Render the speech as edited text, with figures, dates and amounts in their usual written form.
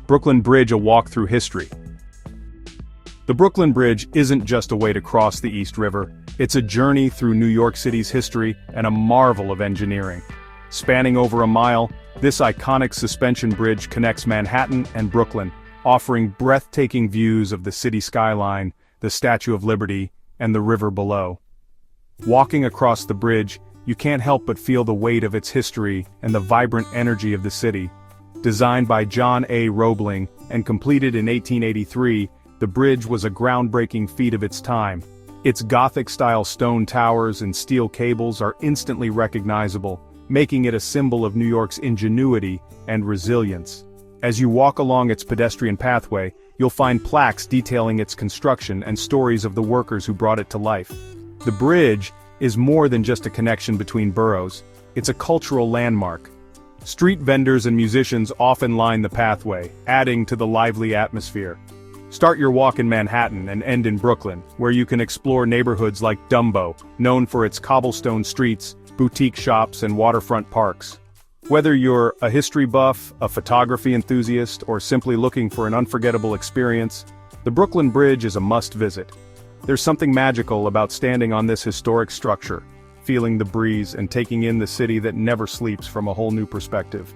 Brooklyn Bridge: A Walk Through History. The Brooklyn Bridge isn't just a way to cross the East River, it's a journey through New York City's history and a marvel of engineering. Spanning over a mile, this iconic suspension bridge connects Manhattan and Brooklyn, offering breathtaking views of the city skyline, the Statue of Liberty, and the river below. Walking across the bridge, you can't help but feel the weight of its history and the vibrant energy of the city. Designed by John A. Roebling and completed in 1883, the bridge was a groundbreaking feat of its time. Its Gothic-style stone towers and steel cables are instantly recognizable, making it a symbol of New York's ingenuity and resilience. As you walk along its pedestrian pathway, you'll find plaques detailing its construction and stories of the workers who brought it to life. The bridge is more than just a connection between boroughs, it's a cultural landmark. Street vendors and musicians often line the pathway, adding to the lively atmosphere. Start your walk in Manhattan and end in Brooklyn, where you can explore neighborhoods like Dumbo, known for its cobblestone streets, boutique shops, and waterfront parks. Whether you're a history buff, a photography enthusiast, or simply looking for an unforgettable experience, the Brooklyn Bridge is a must-visit. There's something magical about standing on this historic structure, feeling the breeze and taking in the city that never sleeps from a whole new perspective.